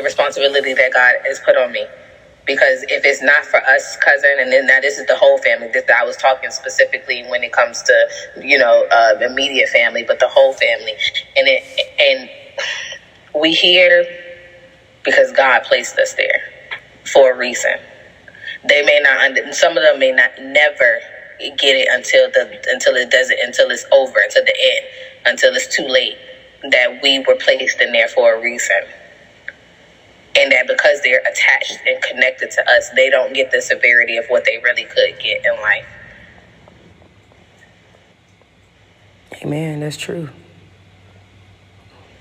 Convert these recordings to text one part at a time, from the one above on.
responsibility that God has put on me. Because if it's not for us, cousin, and then now this is the whole family. This I was talking specifically when it comes to the immediate family, but the whole family, and we here because God placed us there for a reason. They may not. Some of them may not never get it until it's over, until the end, until it's too late. That we were placed in there for a reason. And that because they're attached and connected to us, they don't get the severity of what they really could get in life. Amen. That's true.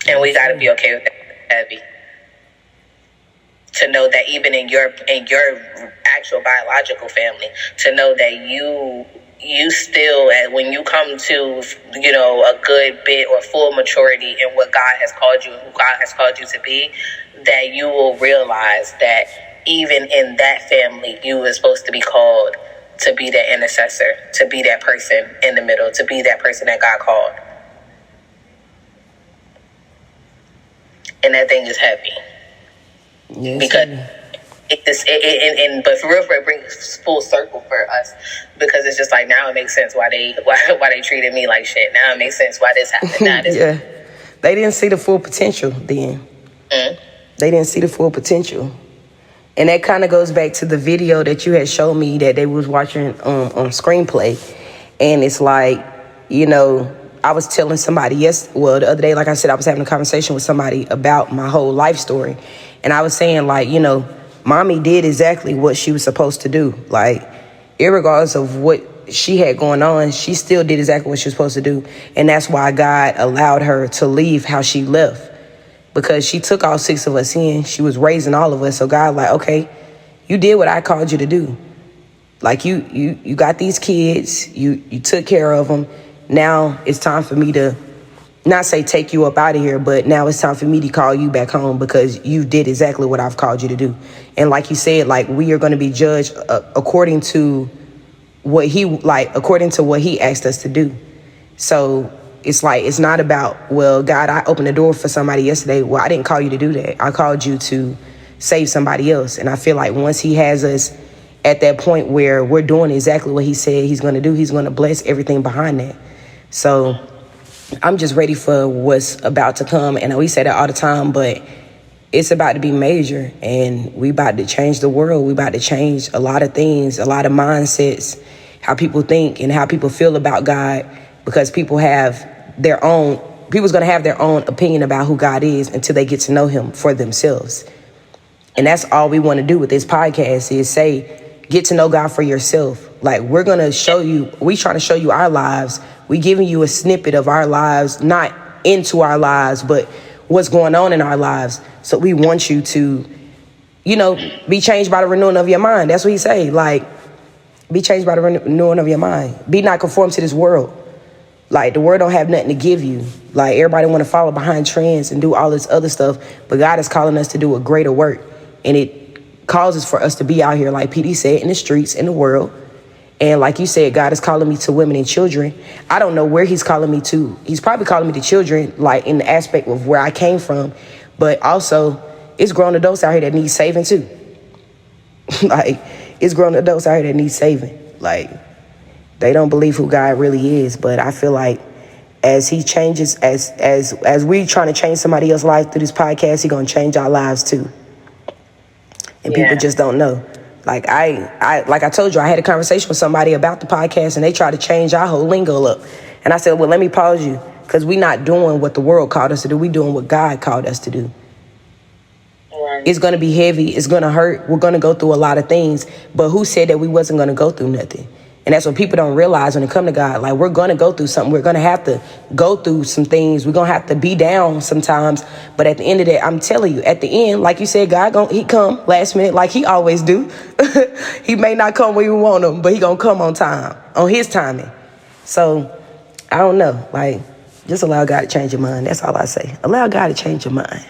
And we got to be okay with that, heavy. To know that even in your actual biological family, to know that you still, when you come to a good bit or full maturity in what God has called you and who God has called you to be, that you will realize that even in that family, you were supposed to be called to be that intercessor, to be that person in the middle, to be that person that God called. And that thing is heavy. Yes, because but for real, it brings full circle for us, because it's just like, now it makes sense why they treated me like shit. Now it makes sense why this happened. Now this yeah, they didn't see the full potential then. Mm-hmm. They didn't see the full potential. And that kind of goes back to the video that you had showed me that they was watching on Screenplay. And it's like, I was telling somebody the other day, like I said, I was having a conversation with somebody about my whole life story. And I was saying, like, mommy did exactly what she was supposed to do. Like, irregardless of what she had going on, she still did exactly what she was supposed to do. And that's why God allowed her to leave how she left. Because she took all 6 of us in. She was raising all of us. So God, like, okay, you did what I called you to do. Like, you got these kids. You took care of them. Now it's time for me to not say take you up out of here, but now it's time for me to call you back home because you did exactly what I've called you to do. And like you said, like, we are going to be judged according to what he asked us to do. So it's like, it's not about, well, God, I opened the door for somebody yesterday. Well, I didn't call you to do that. I called you to save somebody else. And I feel like once he has us at that point where we're doing exactly what he said he's going to do, he's going to bless everything behind that. So I'm just ready for what's about to come. And we say that all the time, but it's about to be major. And we about to change the world. We about to change a lot of things, a lot of mindsets, how people think and how people feel about God, because people's going to have their own opinion about who God is until they get to know him for themselves. And that's all we want to do with this podcast is say, get to know God for yourself. Like, we're going to show you, we trying to show you our lives. We giving you a snippet of our lives, not into our lives, but what's going on in our lives. So we want you to, be changed by the renewing of your mind. That's what he say. Like, be changed by the renewing of your mind. Be not conformed to this world. Like, the world don't have nothing to give you. Like, everybody want to follow behind trends and do all this other stuff. But God is calling us to do a greater work. And it causes for us to be out here, like PD said, in the streets, in the world. And like you said, God is calling me to women and children. I don't know where he's calling me to. He's probably calling me to children, like in the aspect of where I came from. But also, it's grown adults out here that need saving too. Like, it's grown adults out here that need saving. Like, they don't believe who God really is. But I feel like as he changes, as we trying to change somebody else's life through this podcast, he's going to change our lives too. And people just don't know. Like I told you, I had a conversation with somebody about the podcast and they tried to change our whole lingo up. And I said, well, let me pause you, because we're not doing what the world called us to do. We're doing what God called us to do. Right. It's going to be heavy. It's going to hurt. We're going to go through a lot of things. But who said that we wasn't going to go through nothing? And that's what people don't realize when it come to God. Like, we're going to go through something. We're going to have to go through some things. We're going to have to be down sometimes. But at the end of that, I'm telling you, at the end, like you said, God, he come last minute like he always do. He may not come when you want him, but he going to come on time, on his timing. So, I don't know. Like, just allow God to change your mind. That's all I say. Allow God to change your mind.